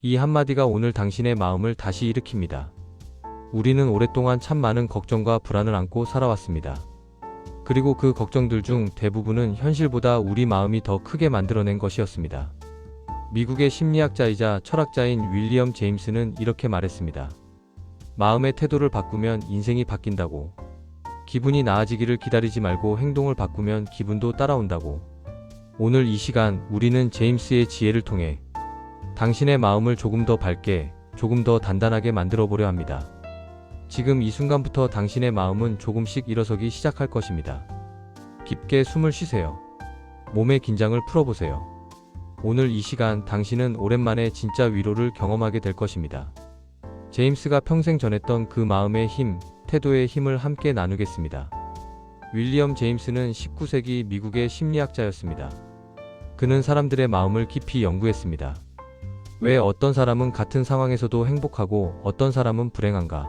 이 한마디가 오늘 당신의 마음을 다시 일으킵니다. 우리는 오랫동안 참 많은 걱정과 불안을 안고 살아왔습니다. 그리고 그 걱정들 중 대부분은 현실보다 우리 마음이 더 크게 만들어낸 것이었습니다. 미국의 심리학자이자 철학자인 윌리엄 제임스는 이렇게 말했습니다. 마음의 태도를 바꾸면 인생이 바뀐다고. 기분이 나아지기를 기다리지 말고 행동을 바꾸면 기분도 따라온다고. 오늘 이 시간 우리는 제임스의 지혜를 통해 당신의 마음을 조금 더 밝게, 조금 더 단단하게 만들어 보려 합니다. 지금 이 순간부터 당신의 마음은 조금씩 일어서기 시작할 것입니다. 깊게 숨을 쉬세요. 몸의 긴장을 풀어보세요. 오늘 이 시간 당신은 오랜만에 진짜 위로를 경험하게 될 것입니다. 제임스가 평생 전했던 그 마음의 힘, 태도의 힘을 함께 나누겠습니다. 윌리엄 제임스는 19세기 미국의 심리학자였습니다. 그는 사람들의 마음을 깊이 연구했습니다. 왜 어떤 사람은 같은 상황에서도 행복하고 어떤 사람은 불행한가?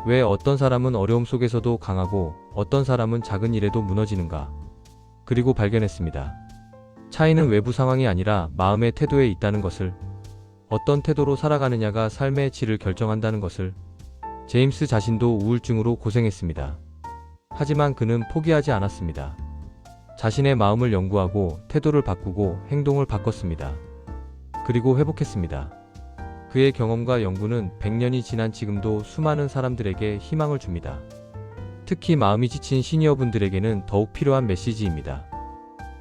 왜 어떤 사람은 어려움 속에서도 강하고 어떤 사람은 작은 일에도 무너지는가? 그리고 발견했습니다. 차이는 외부 상황이 아니라 마음의 태도에 있다는 것을, 어떤 태도로 살아가느냐가 삶의 질을 결정한다는 것을. 제임스 자신도 우울증으로 고생했습니다. 하지만 그는 포기하지 않았습니다. 자신의 마음을 연구하고 태도를 바꾸고 행동을 바꿨습니다. 그리고 회복했습니다. 그의 경험과 연구는 100년이 지난 지금도 수많은 사람들에게 희망을 줍니다. 특히 마음이 지친 시니어분들에게는 더욱 필요한 메시지입니다.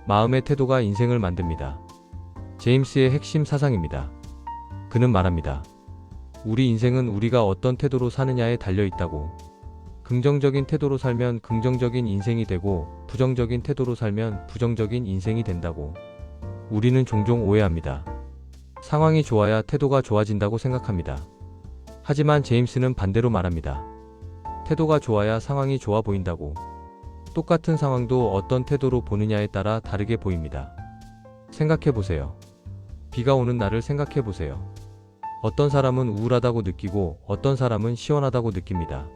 마음의 태도가 인생을 만듭니다. 제임스의 핵심 사상입니다. 그는 말합니다. 우리 인생은 우리가 어떤 태도로 사느냐에 달려 있다고. 긍정적인 태도로 살면 긍정적인 인생이 되고 부정적인 태도로 살면 부정적인 인생이 된다고. 우리는 종종 오해합니다. 상황이 좋아야 태도가 좋아진다고 생각합니다. 하지만 제임스는 반대로 말합니다. 태도가 좋아야 상황이 좋아 보인다고. 똑같은 상황도 어떤 태도로 보느냐에 따라 다르게 보입니다. 생각해 보세요. 비가 오는 날을 생각해 보세요. 어떤 사람은 우울하다고 느끼고 어떤 사람은 시원하다고 느낍니다.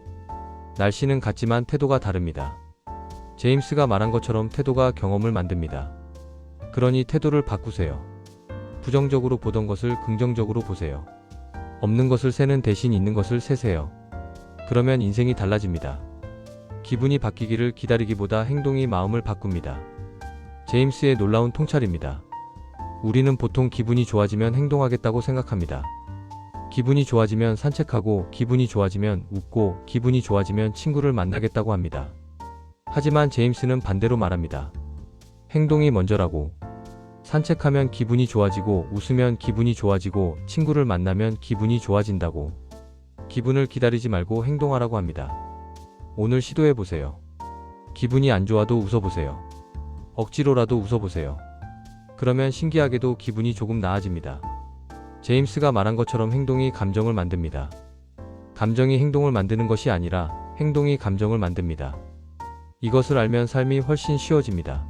날씨는 같지만 태도가 다릅니다. 제임스가 말한 것처럼 태도가 경험을 만듭니다. 그러니 태도를 바꾸세요. 부정적으로 보던 것을 긍정적으로 보세요. 없는 것을 세는 대신 있는 것을 세세요. 그러면 인생이 달라집니다. 기분이 바뀌기를 기다리기보다 행동이 마음을 바꿉니다. 제임스의 놀라운 통찰입니다. 우리는 보통 기분이 좋아지면 행동하겠다고 생각합니다. 기분이 좋아지면 산책하고, 기분이 좋아지면 웃고, 기분이 좋아지면 친구를 만나겠다고 합니다. 하지만 제임스는 반대로 말합니다. 행동이 먼저라고. 산책하면 기분이 좋아지고, 웃으면 기분이 좋아지고, 친구를 만나면 기분이 좋아진다고. 기분을 기다리지 말고 행동하라고 합니다. 오늘 시도해보세요. 기분이 안 좋아도 웃어보세요. 억지로라도 웃어보세요. 그러면 신기하게도 기분이 조금 나아집니다. 제임스가 말한 것처럼 행동이 감정을 만듭니다. 감정이 행동을 만드는 것이 아니라 행동이 감정을 만듭니다. 이것을 알면 삶이 훨씬 쉬워집니다.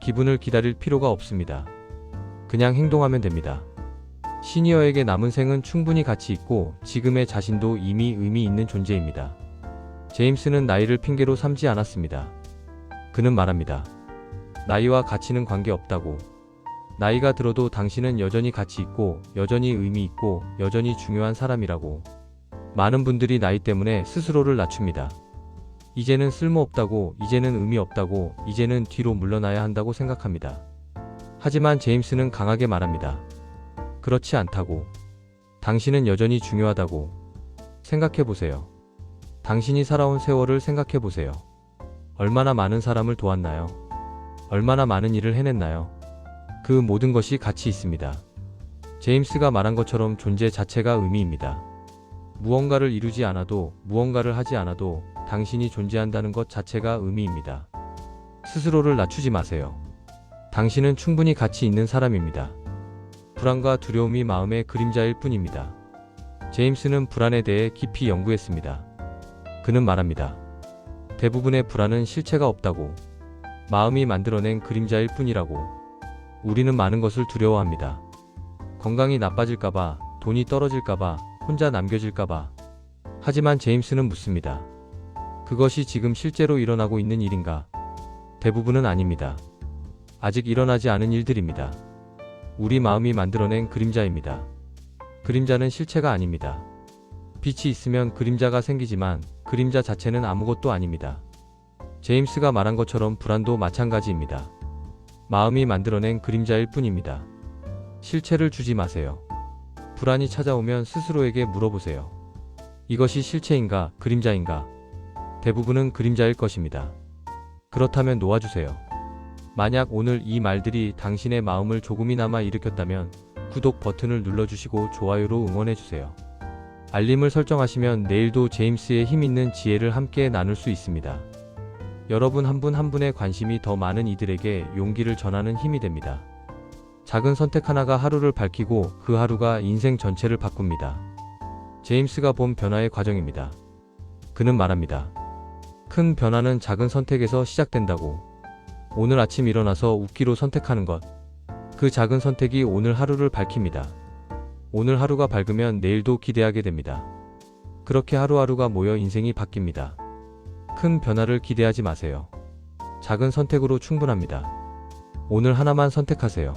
기분을 기다릴 필요가 없습니다. 그냥 행동하면 됩니다. 시니어에게 남은 생은 충분히 가치 있고 지금의 자신도 이미 의미 있는 존재입니다. 제임스는 나이를 핑계로 삼지 않았습니다. 그는 말합니다. 나이와 가치는 관계없다고. 나이가 들어도 당신은 여전히 가치 있고 여전히 의미 있고 여전히 중요한 사람이라고. 많은 분들이 나이 때문에 스스로를 낮춥니다. 이제는 쓸모없다고, 이제는 의미 없다고, 이제는 뒤로 물러나야 한다고 생각합니다. 하지만 제임스는 강하게 말합니다. 그렇지 않다고. 당신은 여전히 중요하다고. 생각해보세요. 당신이 살아온 세월을 생각해보세요. 얼마나 많은 사람을 도왔나요? 얼마나 많은 일을 해냈나요? 그 모든 것이 가치 있습니다. 제임스가 말한 것처럼 존재 자체가 의미입니다. 무언가를 이루지 않아도, 무언가를 하지 않아도 당신이 존재한다는 것 자체가 의미입니다. 스스로를 낮추지 마세요. 당신은 충분히 가치 있는 사람입니다. 불안과 두려움이 마음의 그림자일 뿐입니다. 제임스는 불안에 대해 깊이 연구했습니다. 그는 말합니다. 대부분의 불안은 실체가 없다고. 마음이 만들어낸 그림자일 뿐이라고. 우리는 많은 것을 두려워합니다. 건강이 나빠질까봐, 돈이 떨어질까봐, 혼자 남겨질까봐. 하지만 제임스는 묻습니다. 그것이 지금 실제로 일어나고 있는 일인가? 대부분은 아닙니다. 아직 일어나지 않은 일들입니다. 우리 마음이 만들어낸 그림자입니다. 그림자는 실체가 아닙니다. 빛이 있으면 그림자가 생기지만 그림자 자체는 아무것도 아닙니다. 제임스가 말한 것처럼 불안도 마찬가지입니다. 마음이 만들어낸 그림자일 뿐입니다. 실체를 주지 마세요. 불안이 찾아오면 스스로에게 물어보세요. 이것이 실체인가, 그림자인가? 대부분은 그림자일 것입니다. 그렇다면 놓아주세요. 만약 오늘 이 말들이 당신의 마음을 조금이나마 일으켰다면 구독 버튼을 눌러주시고 좋아요로 응원해주세요. 알림을 설정하시면 내일도 제임스의 힘 있는 지혜를 함께 나눌 수 있습니다. 여러분 한 분 한 분의 관심이 더 많은 이들에게 용기를 전하는 힘이 됩니다. 작은 선택 하나가 하루를 밝히고 그 하루가 인생 전체를 바꿉니다. 제임스가 본 변화의 과정입니다. 그는 말합니다. 큰 변화는 작은 선택에서 시작된다고. 오늘 아침 일어나서 웃기로 선택하는 것. 그 작은 선택이 오늘 하루를 밝힙니다. 오늘 하루가 밝으면 내일도 기대하게 됩니다. 그렇게 하루하루가 모여 인생이 바뀝니다. 큰 변화를 기대하지 마세요. 작은 선택으로 충분합니다. 오늘 하나만 선택하세요.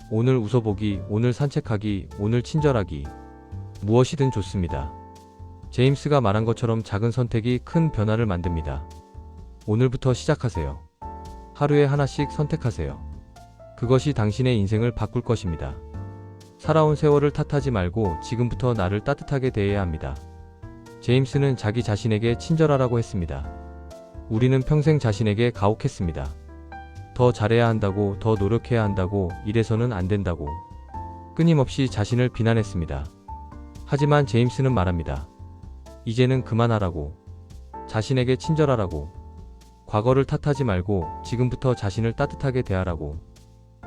오늘 웃어보기, 오늘 산책하기, 오늘 친절하기. 무엇이든 좋습니다. 제임스가 말한 것처럼 작은 선택이 큰 변화를 만듭니다. 오늘부터 시작하세요. 하루에 하나씩 선택하세요. 그것이 당신의 인생을 바꿀 것입니다. 살아온 세월을 탓하지 말고 지금부터 나를 따뜻하게 대해야 합니다. 제임스는 자기 자신에게 친절하라고 했습니다. 우리는 평생 자신에게 가혹했습니다. 더 잘해야 한다고, 더 노력해야 한다고, 이래서는 안 된다고. 끊임없이 자신을 비난했습니다. 하지만 제임스는 말합니다. 이제는 그만하라고. 자신에게 친절하라고. 과거를 탓하지 말고 지금부터 자신을 따뜻하게 대하라고.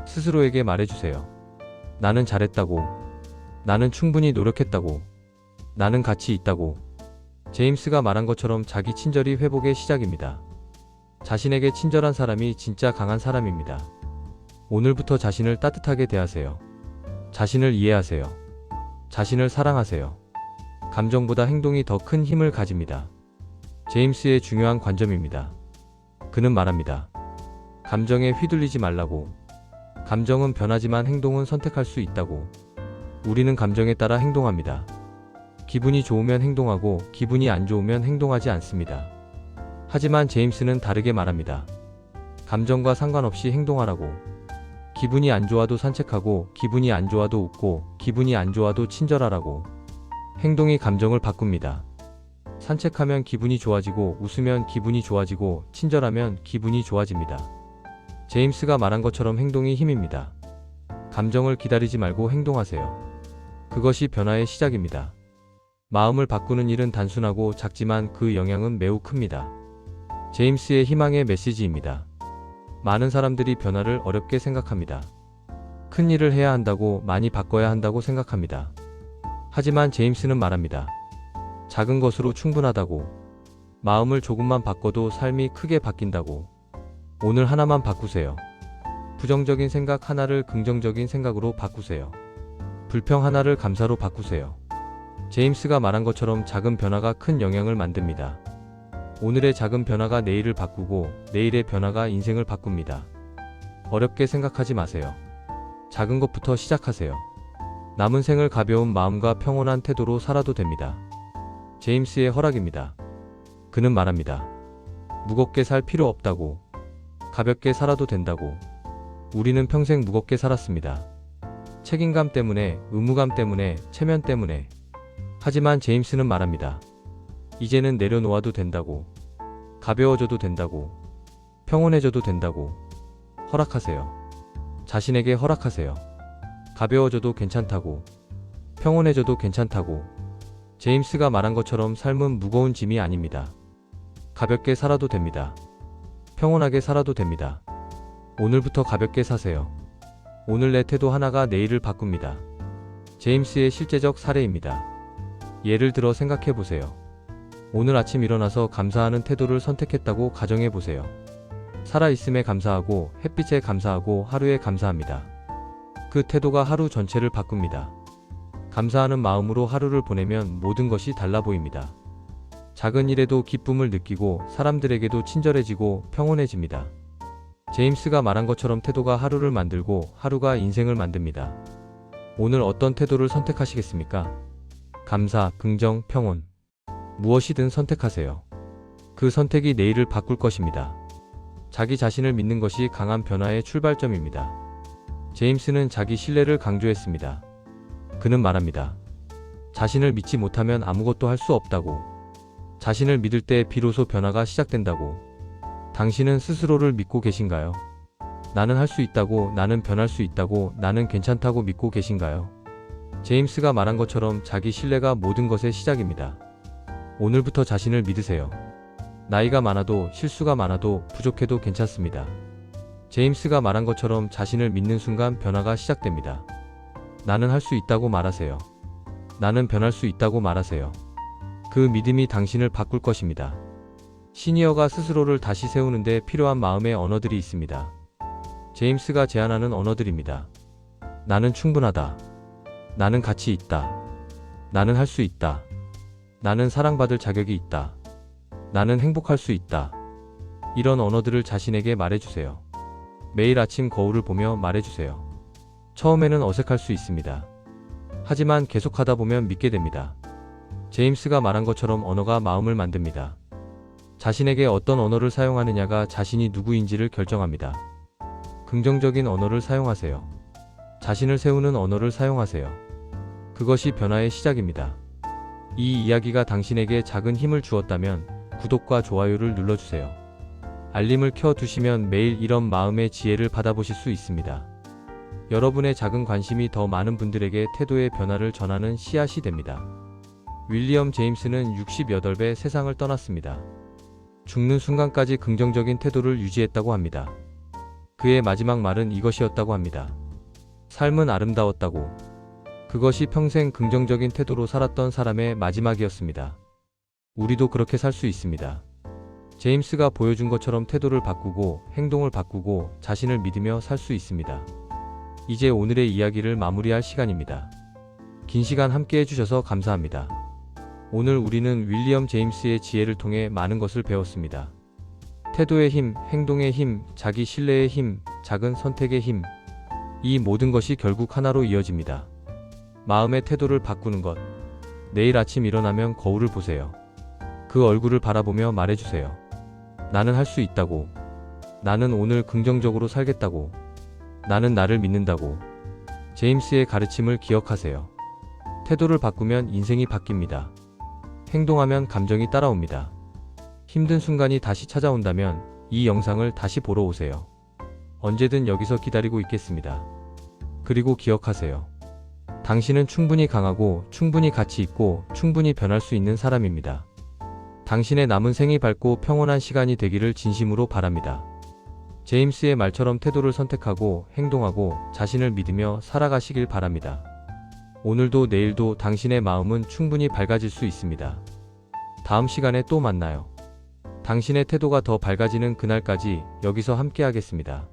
스스로에게 말해주세요. 나는 잘했다고. 나는 충분히 노력했다고. 나는 가치 있다고. 제임스가 말한 것처럼 자기 친절이 회복의 시작입니다. 자신에게 친절한 사람이 진짜 강한 사람입니다. 오늘부터 자신을 따뜻하게 대하세요. 자신을 이해하세요. 자신을 사랑하세요. 감정보다 행동이 더 큰 힘을 가집니다. 제임스의 중요한 관점입니다. 그는 말합니다. 감정에 휘둘리지 말라고. 감정은 변하지만 행동은 선택할 수 있다고. 우리는 감정에 따라 행동합니다. 기분이 좋으면 행동하고 기분이 안 좋으면 행동하지 않습니다. 하지만 제임스는 다르게 말합니다. 감정과 상관없이 행동하라고. 기분이 안 좋아도 산책하고 기분이 안 좋아도 웃고 기분이 안 좋아도 친절하라고. 행동이 감정을 바꿉니다. 산책하면 기분이 좋아지고 웃으면 기분이 좋아지고 친절하면 기분이 좋아집니다. 제임스가 말한 것처럼 행동이 힘입니다. 감정을 기다리지 말고 행동하세요. 그것이 변화의 시작입니다. 마음을 바꾸는 일은 단순하고 작지만 그 영향은 매우 큽니다. 제임스의 희망의 메시지입니다. 많은 사람들이 변화를 어렵게 생각합니다. 큰 일을 해야 한다고, 많이 바꿔야 한다고 생각합니다. 하지만 제임스는 말합니다. 작은 것으로 충분하다고. 마음을 조금만 바꿔도 삶이 크게 바뀐다고. 오늘 하나만 바꾸세요. 부정적인 생각 하나를 긍정적인 생각으로 바꾸세요. 불평 하나를 감사로 바꾸세요. 제임스가 말한 것처럼 작은 변화가 큰 영향을 만듭니다. 오늘의 작은 변화가 내일을 바꾸고 내일의 변화가 인생을 바꿉니다. 어렵게 생각하지 마세요. 작은 것부터 시작하세요. 남은 생을 가벼운 마음과 평온한 태도로 살아도 됩니다. 제임스의 허락입니다. 그는 말합니다. 무겁게 살 필요 없다고. 가볍게 살아도 된다고. 우리는 평생 무겁게 살았습니다. 책임감 때문에, 의무감 때문에, 체면 때문에. 하지만 제임스는 말합니다. 이제는 내려놓아도 된다고. 가벼워져도 된다고. 평온해져도 된다고. 허락하세요. 자신에게 허락하세요. 가벼워져도 괜찮다고. 평온해져도 괜찮다고. 제임스가 말한 것처럼 삶은 무거운 짐이 아닙니다. 가볍게 살아도 됩니다. 평온하게 살아도 됩니다. 오늘부터 가볍게 사세요. 오늘 내 태도 하나가 내일을 바꿉니다. 제임스의 실제적 사례입니다. 예를 들어 생각해 보세요. 오늘 아침 일어나서 감사하는 태도를 선택했다고 가정해 보세요. 살아있음에 감사하고 햇빛에 감사하고 하루에 감사합니다. 그 태도가 하루 전체를 바꿉니다. 감사하는 마음으로 하루를 보내면 모든 것이 달라 보입니다. 작은 일에도 기쁨을 느끼고 사람들에게도 친절해지고 평온해집니다. 제임스가 말한 것처럼 태도가 하루를 만들고 하루가 인생을 만듭니다. 오늘 어떤 태도를 선택하시겠습니까? 감사, 긍정, 평온. 무엇이든 선택하세요. 그 선택이 내일을 바꿀 것입니다. 자기 자신을 믿는 것이 강한 변화의 출발점입니다. 제임스는 자기 신뢰를 강조했습니다. 그는 말합니다. 자신을 믿지 못하면 아무것도 할 수 없다고. 자신을 믿을 때 비로소 변화가 시작된다고. 당신은 스스로를 믿고 계신가요? 나는 할 수 있다고, 나는 변할 수 있다고, 나는 괜찮다고 믿고 계신가요? 제임스가 말한 것처럼 자기 신뢰가 모든 것의 시작입니다. 오늘부터 자신을 믿으세요. 나이가 많아도, 실수가 많아도, 부족해도 괜찮습니다. 제임스가 말한 것처럼 자신을 믿는 순간 변화가 시작됩니다. 나는 할 수 있다고 말하세요. 나는 변할 수 있다고 말하세요. 그 믿음이 당신을 바꿀 것입니다. 시니어가 스스로를 다시 세우는데 필요한 마음의 언어들이 있습니다. 제임스가 제안하는 언어들입니다. 나는 충분하다. 나는 가치 있다. 나는 할 수 있다. 나는 사랑받을 자격이 있다. 나는 행복할 수 있다. 이런 언어들을 자신에게 말해주세요. 매일 아침 거울을 보며 말해주세요. 처음에는 어색할 수 있습니다. 하지만 계속하다 보면 믿게 됩니다. 제임스가 말한 것처럼 언어가 마음을 만듭니다. 자신에게 어떤 언어를 사용하느냐가 자신이 누구인지를 결정합니다. 긍정적인 언어를 사용하세요. 자신을 세우는 언어를 사용하세요. 그것이 변화의 시작입니다. 이 이야기가 당신에게 작은 힘을 주었다면 구독과 좋아요를 눌러주세요. 알림을 켜두시면 매일 이런 마음의 지혜를 받아보실 수 있습니다. 여러분의 작은 관심이 더 많은 분들에게 태도의 변화를 전하는 씨앗이 됩니다. 윌리엄 제임스는 68배 세상을 떠났습니다. 죽는 순간까지 긍정적인 태도를 유지했다고 합니다. 그의 마지막 말은 이것이었다고 합니다. 삶은 아름다웠다고. 그것이 평생 긍정적인 태도로 살았던 사람의 마지막이었습니다. 우리도 그렇게 살 수 있습니다. 제임스가 보여준 것처럼 태도를 바꾸고 행동을 바꾸고 자신을 믿으며 살 수 있습니다. 이제 오늘의 이야기를 마무리할 시간입니다. 긴 시간 함께 해주셔서 감사합니다. 오늘 우리는 윌리엄 제임스의 지혜를 통해 많은 것을 배웠습니다. 태도의 힘, 행동의 힘, 자기 신뢰의 힘, 작은 선택의 힘. 이 모든 것이 결국 하나로 이어집니다. 마음의 태도를 바꾸는 것. 내일 아침 일어나면 거울을 보세요. 그 얼굴을 바라보며 말해주세요. 나는 할 수 있다고. 나는 오늘 긍정적으로 살겠다고. 나는 나를 믿는다고. 제임스의 가르침을 기억하세요. 태도를 바꾸면 인생이 바뀝니다. 행동하면 감정이 따라옵니다. 힘든 순간이 다시 찾아온다면 이 영상을 다시 보러 오세요. 언제든 여기서 기다리고 있겠습니다. 그리고 기억하세요. 당신은 충분히 강하고 충분히 가치 있고 충분히 변할 수 있는 사람입니다. 당신의 남은 생이 밝고 평온한 시간이 되기를 진심으로 바랍니다. 제임스의 말처럼 태도를 선택하고 행동하고 자신을 믿으며 살아가시길 바랍니다. 오늘도 내일도 당신의 마음은 충분히 밝아질 수 있습니다. 다음 시간에 또 만나요. 당신의 태도가 더 밝아지는 그날까지 여기서 함께 하겠습니다.